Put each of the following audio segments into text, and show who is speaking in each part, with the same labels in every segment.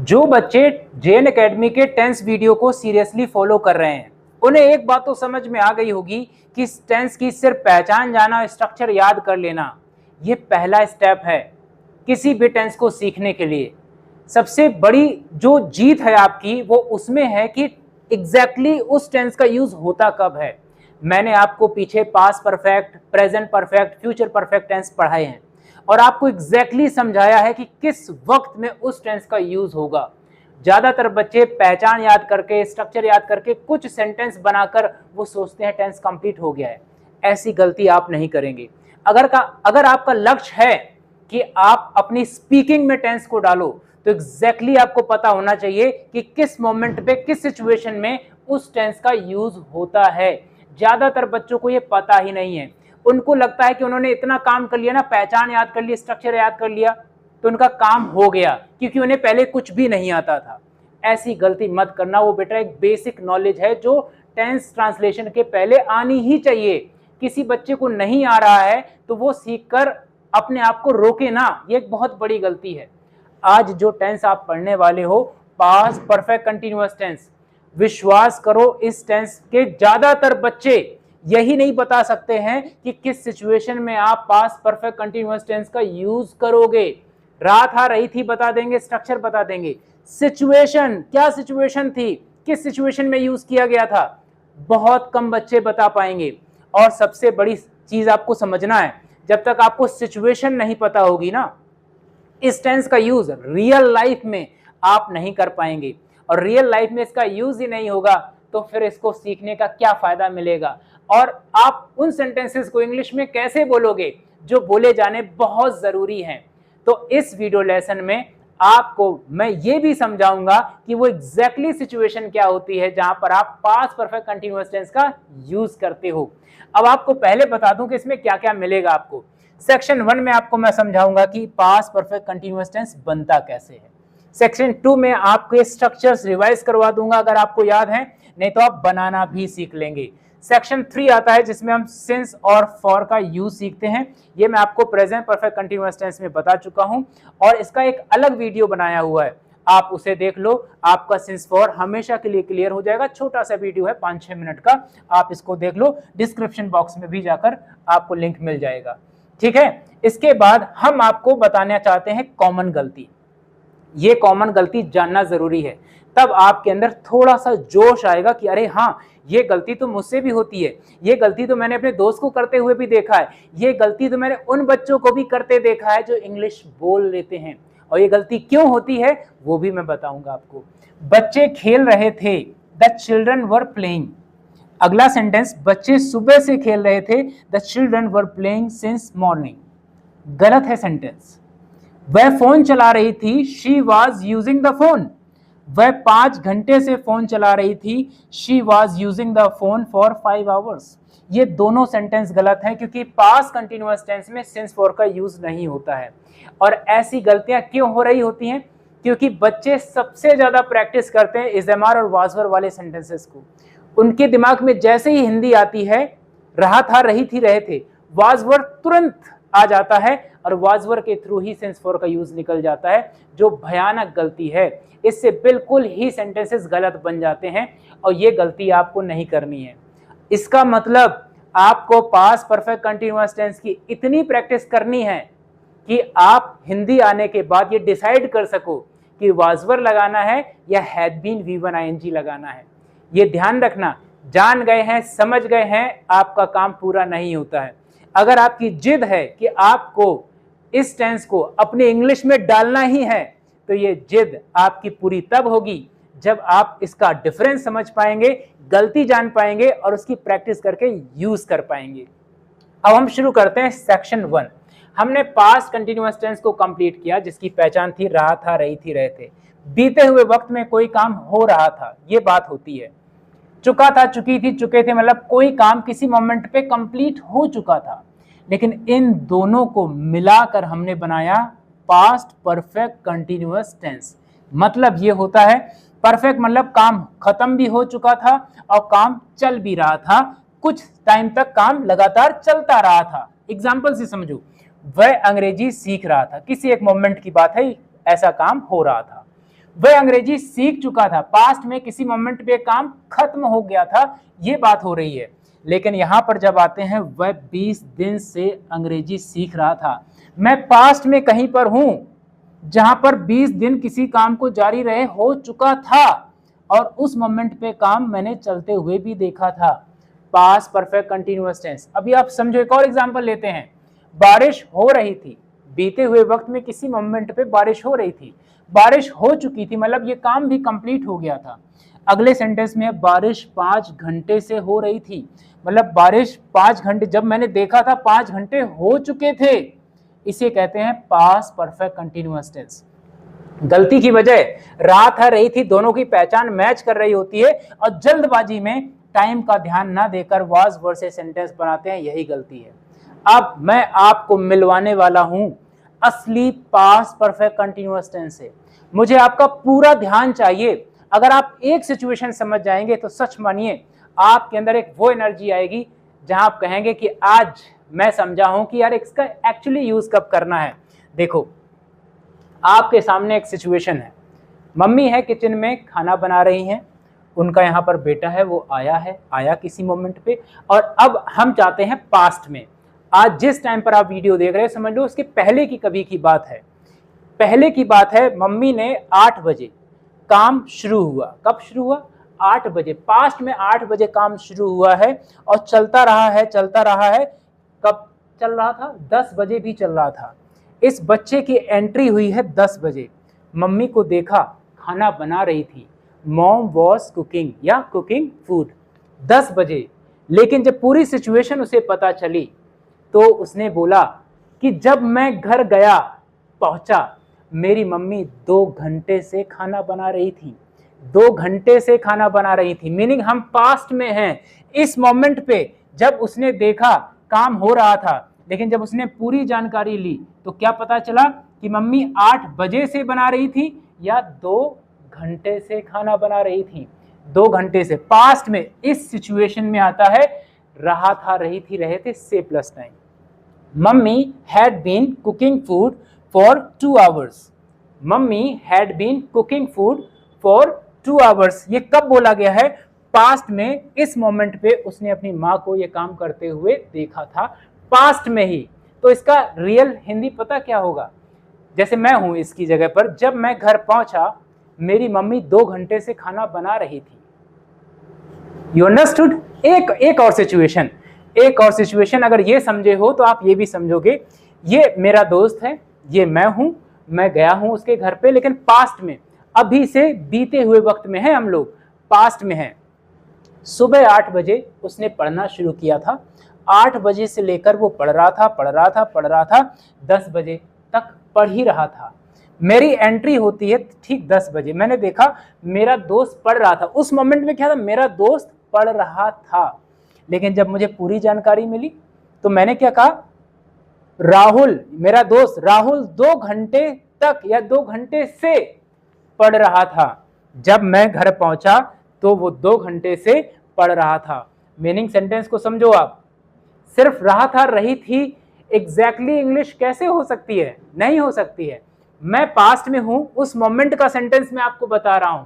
Speaker 1: जो बच्चे JN academy के टेंस वीडियो को सीरियसली फॉलो कर रहे हैं उन्हें एक बात तो समझ में आ गई होगी कि टेंस की सिर्फ पहचान जाना, स्ट्रक्चर याद कर लेना ये पहला स्टेप है किसी भी टेंस को सीखने के लिए। सबसे बड़ी जो जीत है आपकी वो उसमें है कि एग्जैक्टली उस टेंस का यूज होता कब है। मैंने आपको पीछे past perfect, present perfect, future perfect tense पढ़ाए हैं और आपको एग्जैक्टली समझाया है कि किस वक्त में उस टेंस का यूज होगा। ज्यादातर बच्चे पहचान याद करके, स्ट्रक्चर याद करके कुछ सेंटेंस बनाकर वो सोचते हैं टेंस कंप्लीट हो गया है। ऐसी गलती आप नहीं करेंगे। अगर आपका लक्ष्य है कि आप अपनी स्पीकिंग में टेंस को डालो तो एग्जैक्टली आपको पता होना चाहिए कि किस मोमेंट पे, किस सिचुएशन में उस टेंस का यूज होता है। ज्यादातर बच्चों को ये पता ही नहीं है। उनको लगता है कि उन्होंने इतना काम कर लिया ना, पहचान याद कर ली, स्ट्रक्चर याद कर लिया तो उनका काम हो गया, क्योंकि उन्हें पहले कुछ भी नहीं आता था। ऐसी गलती मत करना। वो बेटा एक बेसिक नॉलेज है जो टेंस ट्रांसलेशन के पहले आनी ही चाहिए। किसी बच्चे को नहीं आ रहा है तो वो सीखकर अपने आप को रोके ना, ये एक बहुत बड़ी गलती है। आज जो टेंस आप पढ़ने वाले हो, पास्ट परफेक्ट कंटिन्यूअस टेंस, विश्वास करो इस टेंस के ज्यादातर बच्चे यही नहीं बता सकते हैं कि किस सिचुएशन में आप पास्ट परफेक्ट कंटिन्यूअस टेंस का यूज करोगे। रात आ रही थी बता देंगे, स्ट्रक्चर बता देंगे, सिचुएशन क्या सिचुएशन थी, किस सिचुएशन में यूज किया गया था, बहुत कम बच्चे बता पाएंगे। और सबसे बड़ी चीज आपको समझना है, जब तक आपको सिचुएशन नहीं पता होगी ना, इस टेंस का यूज रियल लाइफ में आप नहीं कर पाएंगे। और रियल लाइफ में इसका यूज ही नहीं होगा तो फिर इसको सीखने का क्या फायदा मिलेगा। और आप उन सेंटेंसेस को इंग्लिश में कैसे बोलोगे जो बोले जाने बहुत जरूरी हैं। तो इस वीडियो लेसन में आपको मैं ये भी समझाऊंगा कि वो एग्जैक्टली सिचुएशन क्या होती है जहां पर आप पास्ट परफेक्ट कंटीन्यूअस टेंस का यूज करते हो। अब आपको पहले बता दूं कि इसमें क्या क्या मिलेगा आपको। सेक्शन 1 में आपको मैं समझाऊंगा कि पास्ट परफेक्ट कंटीन्यूअस टेंस बनता कैसे है। सेक्शन 2 में आपके स्ट्रक्चर्स रिवाइज करवा दूंगा अगर आपको याद है, नहीं तो आप बनाना भी सीख लेंगे। सेक्शन 3 आता है जिसमें हम सिंस और फॉर का यूज सीखते हैं। ये मैं आपको प्रेजेंट परफेक्ट कंटीन्यूअस टेंस में बता चुका हूं और इसका एक अलग वीडियो बनाया हुआ है, आप उसे देख लो, आपका सिंस फॉर हमेशा के लिए क्लियर हो जाएगा। छोटा सा वीडियो है 5-6 मिनट का, आप इसको देख लो, डिस्क्रिप्शन बॉक्स में भी जाकर आपको लिंक मिल जाएगा। ठीक है, इसके बाद हम आपको बताना चाहते हैं कॉमन गलती। ये कॉमन गलती जानना जरूरी है, तब आपके अंदर थोड़ा सा जोश आएगा कि अरे हाँ, ये गलती तो मुझसे भी होती है, ये गलती तो मैंने अपने दोस्त को करते हुए भी देखा है, ये गलती तो मैंने उन बच्चों को भी करते देखा है जो इंग्लिश बोल लेते हैं। और ये गलती क्यों होती है वो भी मैं बताऊंगा आपको। बच्चे खेल रहे थे, द चिल्ड्रन वर प्लेइंग। अगला सेंटेंस, बच्चे सुबह से खेल रहे थे, the children were playing since morning. गलत है सेंटेंस। वह फोन चला रही थी, she was using the phone. वह 5 घंटे से फोन चला रही थी, she was using the phone for 5 hours. ये दोनों सेंटेंस गलत हैं क्योंकि पास्ट कंटिन्यूअस टेंस में सिंस फॉर का यूज नहीं होता है। और ऐसी गलतियां क्यों हो रही होती हैं? क्योंकि बच्चे सबसे ज्यादा प्रैक्टिस करते हैं इज एम आर और वाज वर वाले सेंटेंसेस को। उनके दिमाग में जैसे ही हिंदी आती है, रहा था, रही थी, रहे थे, वाज वर तुरंत आ जाता है और वाज वर के थ्रू ही सिंस फॉर का यूज निकल जाता है, जो भयानक गलती है। इससे बिल्कुल ही सेंटेंसेस गलत बन जाते हैं और ये गलती आपको नहीं करनी है। इसका मतलब आपको पास्ट परफेक्ट कंटीन्यूअस टेंस की इतनी प्रैक्टिस करनी है कि आप हिंदी आने के बाद ये डिसाइड कर सको कि वाज वर लगाना है या हैड बीन V1 ING लगाना है। ये ध्यान रखना, जान गए हैं, समझ गए हैं, आपका काम पूरा नहीं होता है। अगर आपकी जिद है कि आपको इस टेंस को अपने इंग्लिश में डालना ही है तो ये जिद आपकी पूरी तब होगी जब आप इसका डिफरेंस समझ पाएंगे, गलती जान पाएंगे और उसकी प्रैक्टिस करके यूज कर पाएंगे। अब हम शुरू करते हैं सेक्शन 1। हमने पास्ट कंटीन्यूअस टेंस को कंप्लीट किया जिसकी पहचान थी रहा था, रही थी, रहे थे। बीते हुए वक्त में कोई काम हो रहा था, ये बात होती है। चुका था, चुकी थी, चुके थे, मतलब कोई काम किसी मोमेंट पे कंप्लीट हो चुका था। लेकिन इन दोनों को मिलाकर हमने बनाया पास्ट परफेक्ट कंटीन्यूअस टेंस। मतलब ये होता है, परफेक्ट मतलब काम खत्म भी हो चुका था और काम चल भी रहा था, कुछ टाइम तक काम लगातार चलता रहा था। एग्जाम्पल से समझो, वह अंग्रेजी सीख रहा था, किसी एक मोमेंट की बात है, ऐसा काम हो रहा था। वह अंग्रेजी सीख चुका था, पास्ट में किसी मोमेंट पे काम खत्म हो गया था, ये बात हो रही है। लेकिन यहां पर जब आते हैं, वह 20 दिन से अंग्रेजी सीख रहा था। मैं पास्ट में कहीं पर हूं जहां पर 20 दिन किसी काम को जारी रहे हो चुका था, और उस मोमेंट पे काम मैंने चलते हुए भी देखा था। Past perfect continuous tense. अभी आप समझो, एक और एग्जांपल लेते हैं। बारिश हो रही थी, बीते हुए वक्त में किसी मोमेंट पे बारिश हो रही थी, बारिश हो चुकी थी, मतलब ये काम भी कंप्लीट हो गया था। अगले सेंटेंस में बारिश 5 घंटे से हो रही थी, मतलब बारिश 5 घंटे, जब मैंने देखा था 5 घंटे हो चुके थे। इसे कहते हैं पास्ट परफेक्ट कंटिन्यूअस टेंस। गलती की वजह रात है रही थी, दोनों की पहचान मैच कर रही होती है, और जल्दबाजी में टाइम का ध्यान ना देकर वाज वर्सेस सेंटेंस बनाते हैं, यही गलती है। अब मैं आपको मिलवाने वाला हूं असली पास्ट परफेक्ट कंटिन्यूअस टेंस से। मुझे आपका पूरा ध्यान चाहिए। अगर आप एक सिचुएशन समझ जाएंगे तो सच मानिए आपके अंदर एक वो एनर्जी आएगी जहां आप कहेंगे कि आज मैं समझा हूं कि यार इसका एक्चुअली यूज कब करना है। देखो, आपके सामने एक सिचुएशन है, मम्मी है किचन में खाना बना रही हैं, उनका यहाँ पर बेटा है, वो आया किसी मोमेंट पे, और अब हम चाहते हैं पास्ट में। आज जिस टाइम पर आप वीडियो देख रहे हैं, समझ लो उसके पहले की कभी की बात है। पहले की बात है, मम्मी ने 8 बजे काम शुरू हुआ। कब शुरू हुआ? 8 बजे। पास्ट में 8 बजे काम शुरू हुआ है और चलता रहा है। कब चल रहा था? 10 बजे भी चल रहा था। इस बच्चे की एंट्री हुई है 10 बजे। मम्मी को देखा खाना बना रही थी, मॉम वॉज कुकिंग या कुकिंग फूड, 10 बजे। लेकिन जब पूरी सिचुएशन उसे पता चली तो उसने बोला कि जब मैं घर गया पहुंचा, मेरी मम्मी 2 घंटे से खाना बना रही थी। 2 घंटे से खाना बना रही थी, मीनिंग हम पास्ट में हैं। इस मोमेंट पे जब उसने देखा काम हो रहा था, लेकिन जब उसने पूरी जानकारी ली तो क्या पता चला कि मम्मी 8 बजे से बना रही थी या 2 घंटे से खाना बना रही थी। 2 घंटे से। पास्ट में इस सिचुएशन में आता है रहा था, रही थी, रहे थे से plus time. Mummy had been cooking food for 2 hours. Mummy had been cooking food for 2 hours. ये कब बोला गया है? पास्ट में। इस मोमेंट पे उसने अपनी माँ को ये काम करते हुए देखा था, पास्ट में ही। तो इसका रियल हिंदी पता क्या होगा? जैसे मैं हूं इसकी जगह पर, जब मैं घर पहुंचा मेरी मम्मी 2 घंटे से खाना बना रही थी। You understood? एक और सिचुएशन अगर ये समझे हो तो आप ये भी समझोगे। ये मेरा दोस्त है, ये मैं हूं, मैं गया हूं उसके घर पे, लेकिन पास्ट में, अभी से बीते हुए वक्त में है हम लोग, पास्ट में है। सुबह 8 बजे उसने पढ़ना शुरू किया था। 8 बजे से लेकर वो पढ़ रहा था, 10 बजे तक पढ़ ही रहा था। मेरी एंट्री होती है ठीक 10 बजे। मैंने देखा मेरा दोस्त पढ़ रहा था। उस मोमेंट में क्या था? मेरा दोस्त पढ़ रहा था। लेकिन जब मुझे पूरी जानकारी मिली तो मैंने क्या कहा? राहुल, मेरा दोस्त राहुल 2 घंटे तक या 2 घंटे से पढ़ रहा था। जब मैं घर पहुंचा तो वो 2 घंटे से पढ़ रहा था। मीनिंग सेंटेंस को समझो आप। सिर्फ रहा था, रही थी, एग्जैक्टली इंग्लिश कैसे हो सकती है? नहीं हो सकती है। मैं पास्ट में हूं, उस मोमेंट का सेंटेंस मैं आपको बता रहा हूं।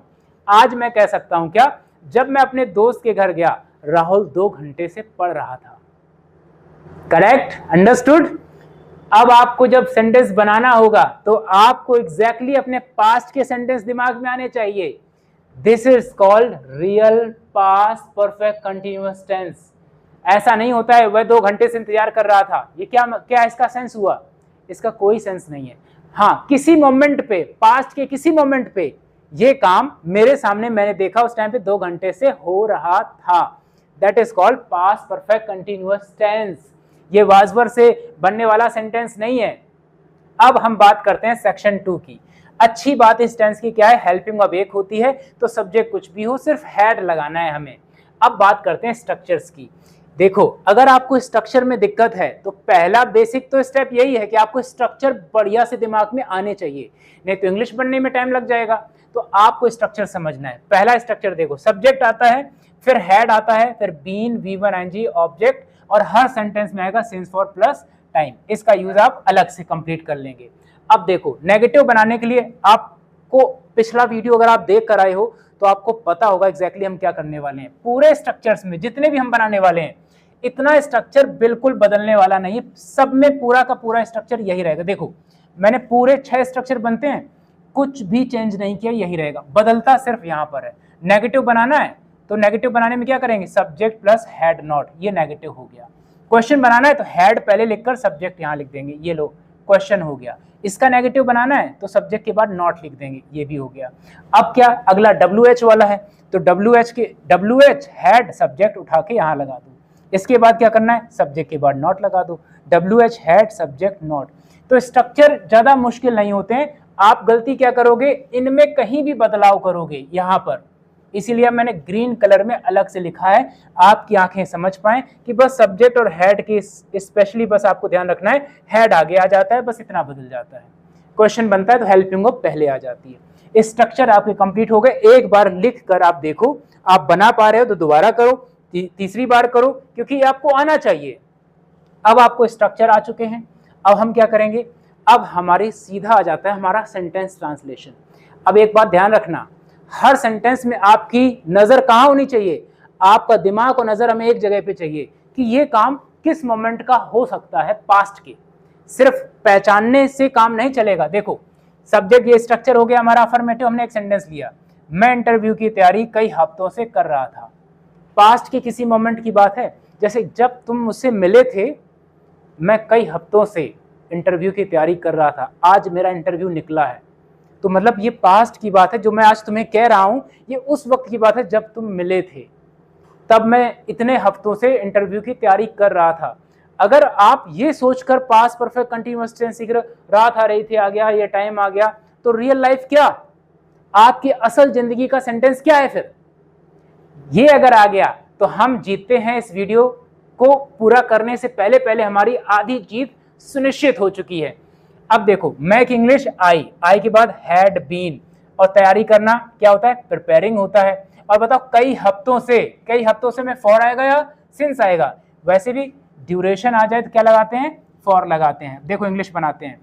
Speaker 1: आज मैं कह सकता हूं क्या? जब मैं अपने दोस्त के घर गया राहुल 2 घंटे से पढ़ रहा था। करेक्ट? अंडरस्टूड? अब आपको जब सेंटेंस बनाना होगा तो आपको एग्जैक्टली अपने पास्ट के सेंटेंस दिमाग में आने चाहिए। This is called real past perfect continuous tense. ऐसा नहीं होता है वह 2 घंटे से इंतजार कर रहा था, ये क्या इसका सेंस हुआ? इसका कोई सेंस नहीं है। हाँ, किसी मोमेंट पे, पास्ट के किसी मोमेंट पे ये काम मेरे सामने मैंने देखा, उस टाइम पे 2 घंटे से हो रहा था। That is called past perfect continuous tense. ये वाजवर से बनने वाला सेंटेंस नहीं है। अब हम बात करते हैं सेक्शन 2 की। अच्छी बात इस टेंस की क्या है? हेल्पिंग वर्ब एक होती है तो सब्जेक्ट कुछ भी हो, सिर्फ हैड लगाना है हमें। अब बात करते हैं स्ट्रक्चर्स की। देखो, अगर आपको स्ट्रक्चर में दिक्कत है तो पहला बेसिक तो स्टेप यही है कि आपको स्ट्रक्चर बढ़िया से दिमाग में आने चाहिए, नहीं तो इंग्लिश बनने में टाइम लग जाएगा। तो आपको स्ट्रक्चर समझना है। पहला स्ट्रक्चर देखो, सब्जेक्ट आता है, फिर हेड आता है, फिर बीन, V1 ING, ऑब्जेक्ट, और हर सेंटेंस में आएगा सिंस फॉर प्लस टाइम। इसका यूज आप अलग से कंप्लीट कर लेंगे। अब देखो, नेगेटिव बनाने के लिए आपको पिछला वीडियो अगर आप देख कर आए हो तो आपको पता होगा एग्जैक्टली हम क्या करने वाले हैं। पूरे स्ट्रक्चर्स में जितने भी हम बनाने वाले हैं, इतना स्ट्रक्चर बिल्कुल बदलने वाला नहीं है, सब में पूरा का पूरा स्ट्रक्चर यही रहेगा। देखो मैंने पूरे 6 स्ट्रक्चर बनते हैं, कुछ भी चेंज नहीं किया, यही रहेगा, बदलता सिर्फ यहाँ पर है। नेगेटिव बनाना है तो नेगेटिव बनाने में क्या करेंगे, सब्जेक्ट प्लस हैड नॉट, ये नेगेटिव हो गया। क्वेश्चन बनाना है तो हैड पहले लिखकर सब्जेक्ट यहाँ लिख देंगे, ये लो क्वेश्चन हो गया। इसका नेगेटिव बनाना है तो सब्जेक्ट के बाद नॉट लिख देंगे, ये भी हो गया। अब क्या अगला WH वाला है, तो WH हैड सब्जेक्ट उठा के यहाँ लगा दो। इसके बाद क्या करना है, सब्जेक्ट के बाद नॉट लगा दो, WH हैड सब्जेक्ट नॉट। तो स्ट्रक्चर ज्यादा मुश्किल नहीं होते हैं। आप गलती क्या करोगे, इनमें कहीं भी बदलाव करोगे यहाँ पर, इसीलिए मैंने ग्रीन कलर में अलग से लिखा है, आपकी आंखें समझ पाएं कि बस सब्जेक्ट और हेड के स्पेशली बस आपको ध्यान रखना है, हेड आगे आ जाता है, बस इतना बदल जाता है। क्वेश्चन बनता है तो हेल्पिंग ऑफ पहले आ जाती है। स्ट्रक्चर आपके कंप्लीट हो गए। एक बार लिख कर आप देखो, आप बना पा रहे हो तो दोबारा करो, तीसरी बार करो, क्योंकि आपको आना चाहिए। अब आपको स्ट्रक्चर आ चुके हैं, अब हम क्या करेंगे, अब हमारे सीधा आ जाता है हमारा सेंटेंस ट्रांसलेशन। अब एक बात ध्यान रखना, हर सेंटेंस में आपकी नजर कहाँ होनी चाहिए, आपका दिमाग और नजर हमें एक जगह पे चाहिए कि ये काम किस मोमेंट का हो सकता है, पास्ट के। सिर्फ पहचानने से काम नहीं चलेगा। देखो सब्जेक्ट ये स्ट्रक्चर हो गया हमारा अफर्मेटिव, हमने एक सेंटेंस लिया, मैं इंटरव्यू की तैयारी कई हफ्तों से कर रहा था। पास्ट के किसी मोमेंट की बात है, जैसे जब तुम मुझसे मिले थे, मैं कई हफ्तों से इंटरव्यू की तैयारी कर रहा था, आज मेरा इंटरव्यू निकला है। तो मतलब ये पास्ट की बात है, जो मैं आज तुम्हें कह रहा हूं ये उस वक्त की बात है जब तुम मिले थे, तब मैं इतने हफ्तों से इंटरव्यू की तैयारी कर रहा था। अगर आप ये सोचकर पास्ट परफेक्ट कंटीन्यूअस टेंस सीख रहे, रात आ रही थी आ गया, ये टाइम आ गया, तो रियल लाइफ क्या, आपकी असल जिंदगी का सेंटेंस क्या है फिर, ये अगर आ गया तो हम जीतते हैं। इस वीडियो को पूरा करने से पहले पहले हमारी आधी जीत सुनिश्चित हो चुकी है। अब देखो मैक इंग्लिश आई के बाद हैड बीन, और तैयारी करना क्या होता है, प्रिपेयरिंग होता है। और बताओ कई हफ्तों से में फॉर आएगा या सिंस आएगा, वैसे भी ड्यूरेशन आ जाए तो क्या लगाते हैं, फॉर लगाते हैं। देखो इंग्लिश बनाते हैं,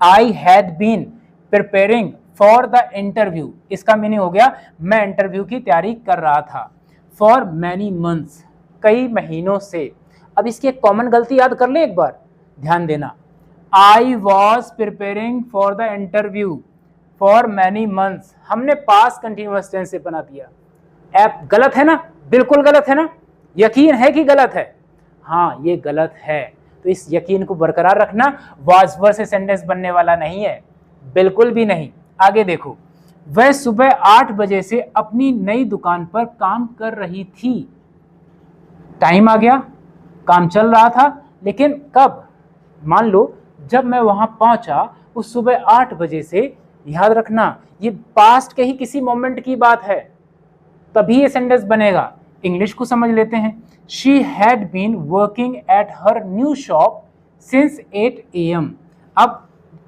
Speaker 1: I had been preparing for the interview, इसका मीनिंग हो गया मैं इंटरव्यू की तैयारी कर रहा था। फॉर मैनी मंथ्स, कई महीनों से। अब इसकी एक कॉमन गलती याद कर ले एक बार, ध्यान देना, I was preparing for the interview for many months, हमने पास्ट कंटिन्यूअस टेंस से बना दिया। ऐप गलत है ना, बिल्कुल गलत है ना, यकीन है कि गलत है, हाँ ये गलत है। तो इस यकीन को बरकरार रखना, वाज वर से सेंटेंस बनने वाला नहीं है, बिल्कुल भी नहीं। आगे देखो, वह सुबह 8 बजे से अपनी नई दुकान पर काम कर रही थी। टाइम आ गया, काम चल रहा था, लेकिन कब, मान लो जब मैं वहां पहुंचा उस सुबह 8 बजे से। याद रखना ये पास्ट के ही किसी मोमेंट की बात है, तभी ये सेंटेंस बनेगा। इंग्लिश को समझ लेते हैं, she had been working at her new shop since 8 AM। अब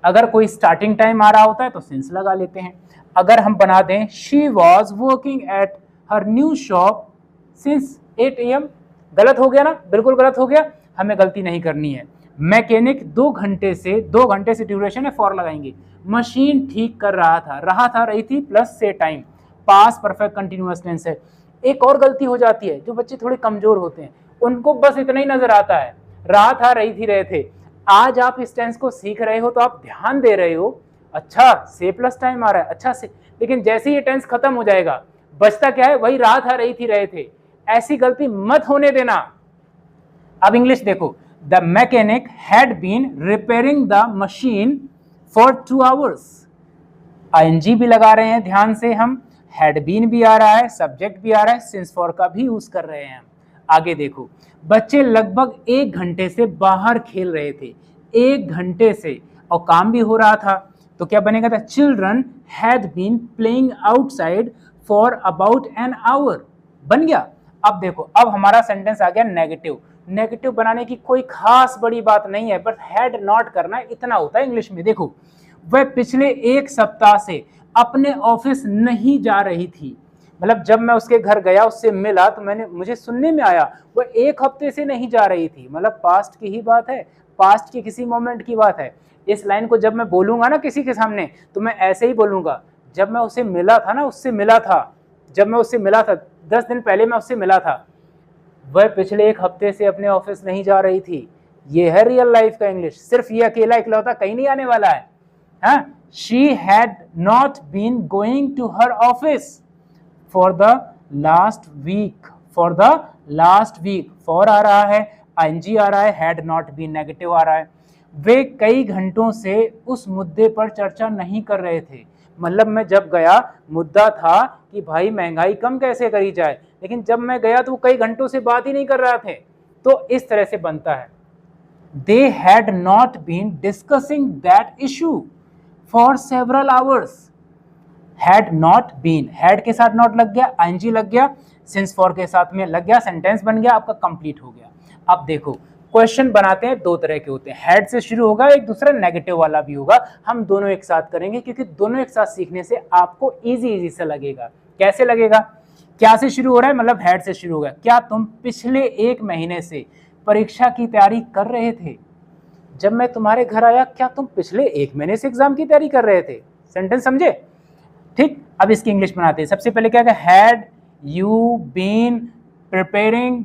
Speaker 1: अगर कोई स्टार्टिंग टाइम आ रहा होता है तो सिंस लगा लेते हैं। अगर हम बना दें she was working at her new shop since 8 AM, गलत हो गया ना, बिल्कुल गलत हो गया, हमें गलती नहीं करनी है। मैकेनिक 2 घंटे से ड्यूरेशन है, फॉर लगाएंगे, मशीन ठीक कर रहा था रही थी प्लस से time, past perfect continuous tense है। एक और गलती हो जाती है, जो बच्चे थोड़े कमजोर होते हैं उनको बस इतना ही नजर आता है, रहा था रही थी रहे थे। आज आप इस टेंस को सीख रहे हो तो आप ध्यान दे रहे हो, अच्छा से प्लस टाइम आ रहा है, अच्छा से, लेकिन जैसे ये टेंस खत्म हो जाएगा बचता क्या है, वही रहा था रही थी रहे थे। ऐसी गलती मत होने देना। अब इंग्लिश देखो, the mechanic had been repairing the machine for 2 hours। ING भी लगा रहे हैं ध्यान से, हम हैड बीन भी आ रहा है, सब्जेक्ट भी आ रहा है, सिंस फॉर का भी यूज कर रहे हैं। आगे देखो, बच्चे लगभग 1 घंटे से बाहर खेल रहे थे, 1 घंटे से, और काम भी हो रहा था, तो क्या बनेगा, the children had been playing outside for about an hour, बन गया। अब देखो, अब हमारा सेंटेंस आ गया नेगेटिव। नेगेटिव बनाने की कोई खास बड़ी बात नहीं है, बट हैड नॉट करना इतना होता है इंग्लिश में। देखो, वह पिछले 1 सप्ताह से अपने ऑफिस नहीं जा रही थी, मतलब जब मैं उसके घर गया, उससे मिला, तो मुझे सुनने में आया वह 1 हफ्ते से नहीं जा रही थी, मतलब पास्ट की ही बात है, पास्ट के किसी मोमेंट की बात है। इस लाइन को जब मैं बोलूंगा ना किसी के सामने, तो मैं ऐसे ही बोलूंगा, जब मैं उसे मिला था ना, उससे मिला था, जब मैं उससे मिला था 10 दिन पहले मैं उससे मिला था, वह पिछले 1 हफ्ते से अपने ऑफिस नहीं जा रही थी। ये है रियल लाइफ का इंग्लिश। सिर्फ ये अकेला इकलौता कहीं नहीं आने वाला है। हाँ, she had not been going to her office for the last week. For the last week, for आ रहा है, आईएनजी आ रहा है, हैड नॉट बीन नेगेटिव आ रहा है। वे कई घंटों से उस मुद्दे पर चर्चा नहीं कर रहे थे। मतलब मैं जब गया, मुद्दा था कि भाई महंगाई कम कैसे करी जाए, लेकिन जब मैं गया तो वो कई घंटों से बात ही नहीं कर रहे थे। तो इस तरह से बनता है, they had not been discussing that issue for several hours। had not been, had के साथ not लग गया, ing लग गया, since for के साथ में लग गया, सेंटेंस बन गया, आपका कंप्लीट हो गया। अब देखो क्वेश्चन बनाते हैं, 2 तरह के होते हैं, हैड से शुरू होगा, एक दूसरा नेगेटिव वाला भी होगा। हम दोनों एक साथ करेंगे क्योंकि दोनों एक साथ सीखने से आपको इजी से लगेगा। कैसे लगेगा? क्या से शुरू हो रहा है? मतलब हैड से शुरू होगा। क्या तुम पिछले 1 महीने से परीक्षा की तैयारी कर रहे थे? जब मैं तुम्हारे घर आया, क्या तुम पिछले 1 महीने से एग्जाम की तैयारी कर रहे थे? सेंटेंस समझे? ठीक, अब इसकी इंग्लिश बनाते हैं। सबसे पहले क्या है? Had you been preparing,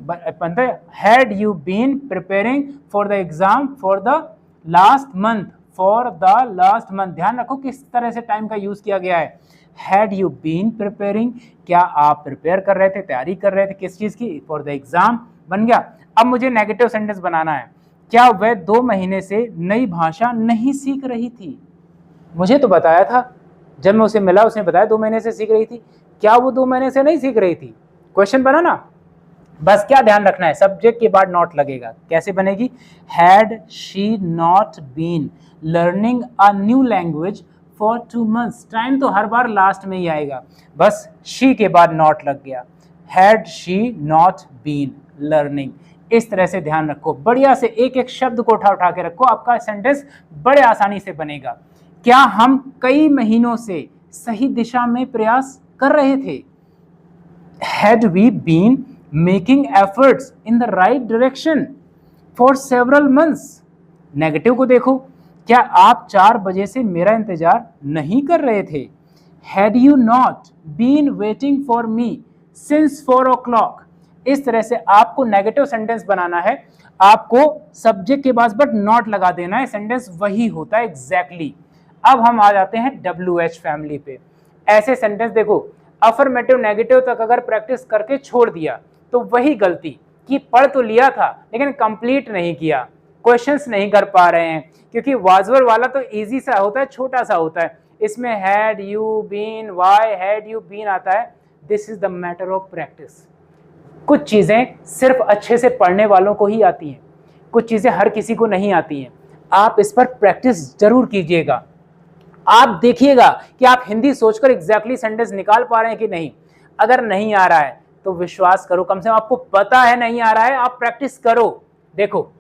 Speaker 1: had you been preparing for the exam for the last month, for the last month. ध्यान रखो किस तरह से टाइम का यूज किया गया है। हैड यू बीन प्रिपेयरिंग, क्या आप प्रिपेयर कर रहे थे, तैयारी कर रहे थे किस चीज की? फॉर द एग्जाम, बन गया। अब मुझे नेगेटिव सेंटेंस बनाना है। क्या वह 2 महीने से नई भाषा नहीं सीख रही थी? मुझे तो बताया था, जब मैं उसे मिला उसने बताया 2 महीने से सीख रही थी। क्या वो 2 महीने से नहीं सीख रही थी? क्वेश्चन बना ना। बस क्या ध्यान रखना है, सब्जेक्ट के बाद नॉट लगेगा। कैसे बनेगी? Had she not been learning a new language for 2 months। Time तो हर बार लास्ट में ही आएगा, बस शी के बाद नॉट लग गया। Had she not been learning. इस तरह से ध्यान रखो, बढ़िया से एक एक शब्द को उठा के रखो, आपका सेंटेंस बड़े आसानी से बनेगा। क्या हम कई महीनों से सही दिशा में प्रयास कर रहे थे? Had we been making efforts in the right direction for several months? Negative को देखो, क्या आप 4 बजे से मेरा इंतजार नहीं कर रहे थे? Had you not been waiting for me since 4 o'clock? इस तरह से आपको नेगेटिव सेंटेंस बनाना है। आपको सब्जेक्ट के बाद बट नॉट लगा देना है, सेंटेंस वही होता है एग्जैक्टली। अब हम आ जाते हैं WH फैमिली पे। ऐसे सेंटेंस देखो, अफर्मेटिव नेगेटिव तक अगर प्रैक्टिस करके छोड़ दिया तो वही गलती कि पढ़ तो लिया था लेकिन कंप्लीट नहीं किया, क्वेश्चंस नहीं कर पा रहे हैं, क्योंकि वाजवर वाला तो इजी सा होता है, छोटा सा होता है। इसमें had you been, why had you been आता है। This is the matter of practice. कुछ चीज़ें सिर्फ अच्छे से पढ़ने वालों को ही आती हैं, कुछ चीज़ें हर किसी को नहीं आती हैं। आप इस पर प्रैक्टिस जरूर कीजिएगा। आप देखिएगा कि आप हिंदी सोचकर एग्जैक्टली सेंटेंस निकाल पा रहे हैं कि नहीं। अगर नहीं आ रहा है तो विश्वास करो, कम से कम आपको पता है नहीं आ रहा है, आप प्रैक्टिस करो। देखो,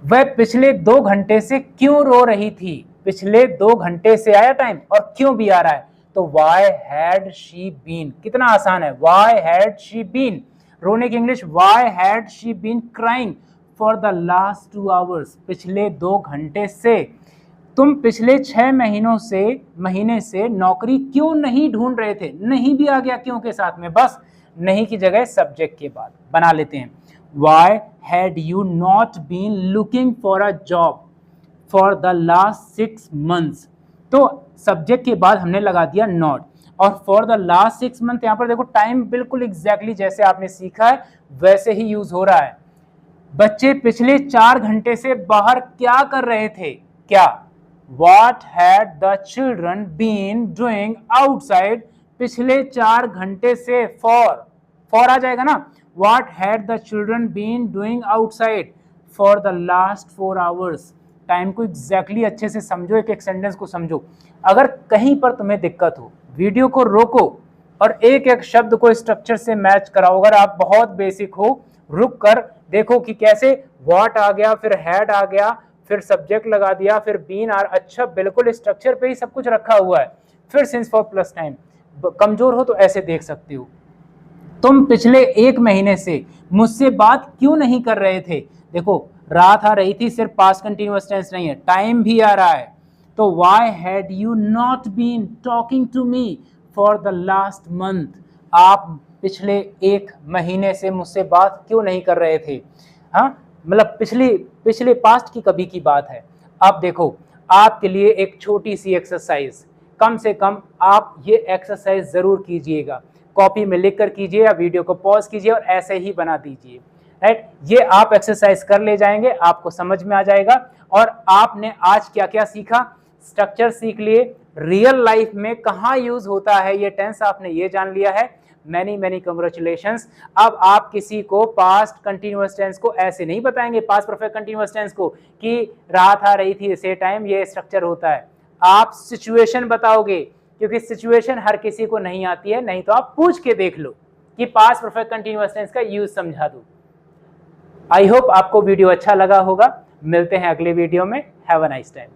Speaker 1: वह पिछले 2 घंटे से क्यों रो रही थी? पिछले 2 घंटे से आया टाइम और क्यों भी आ रहा है, तो why had she been। कितना आसान है, why had she been। रोने की English why had she been crying for the last 2 hours। पिछले 2 घंटे से। तुम पिछले 6 महीने से नौकरी क्यों नहीं ढूंढ रहे थे? नहीं भी आ गया क्यों के साथ में, बस नहीं की जगह सब्जेक्ट के बाद बना लेते हैं। Why had you not been looking for a job for the last 6 months? तो सब्जेक्ट के बाद हमने लगा दिया नॉट, और फॉर द लास्ट 6 मंथ यहाँ पर देखो टाइम बिल्कुल एग्जैक्टली जैसे आपने सीखा है वैसे ही यूज हो रहा है। बच्चे पिछले 4 घंटे से बाहर क्या कर रहे थे? क्या What had the children been doing outside? पिछले 4 घंटे से for आ जाएगा ना। What had the children been doing outside for the last 4 hours? Time को एग्जैक्टली अच्छे से समझो, एक एक सेंटेंस को समझो। अगर कहीं पर तुम्हें दिक्कत हो, वीडियो को रोको और एक एक शब्द को स्ट्रक्चर से मैच कराओ। अगर आप बहुत बेसिक हो, रुक कर देखो कि कैसे what आ गया, फिर had आ गया, फिर सब्जेक्ट लगा दिया, फिर बीन आर, अच्छा बिल्कुल स्ट्रक्चर पे ही सब कुछ रखा हुआ है, फिर सिंस फॉर प्लस टाइम। कमजोर हो तो ऐसे देख सकते हो। तुम पिछले 1 महीने से मुझसे बात क्यों नहीं कर रहे थे? देखो रात आ रही थी, सिर्फ पास्ट कंटिन्यूअस टेंस नहीं है, टाइम भी आ रहा है। तो why had you not been talking to me for the last month, आप पिछले 1 महीने से मुझसे बात क्यों नहीं कर रहे थे। हाँ, मतलब पिछले पास्ट की कभी की बात है। अब देखो, आपके लिए एक छोटी सी एक्सरसाइज, कम से कम आप ये एक्सरसाइज जरूर कीजिएगा, कॉपी में लिख कर कीजिए या वीडियो को पॉज कीजिए और ऐसे ही बना दीजिए, राइट। ये आप एक्सरसाइज कर ले जाएंगे, आपको समझ में आ जाएगा। और आपने आज क्या क्या सीखा, स्ट्रक्चर सीख लिए, रियल लाइफ में कहाँ यूज होता है ये टेंस आपने ये जान लिया है। Many many congratulations. अब आप किसी को पास्ट कंटिन्यूअस टेंस को ऐसे नहीं बताएंगे, पास्ट परफेक्ट कंटिन्यूअस टेंस को, कि रात आ रही थी इसे टाइम, ये स्ट्रक्चर होता है। आप सिचुएशन बताओगे, क्योंकि सिचुएशन हर किसी को नहीं आती है, नहीं तो आप पूछ के देख लो कि पास्ट परफेक्ट कंटिन्यूअस टेंस का यूज समझा दूं। आई होप आपको वीडियो अच्छा लगा होगा। मिलते हैं अगले वीडियो में। Have a nice time.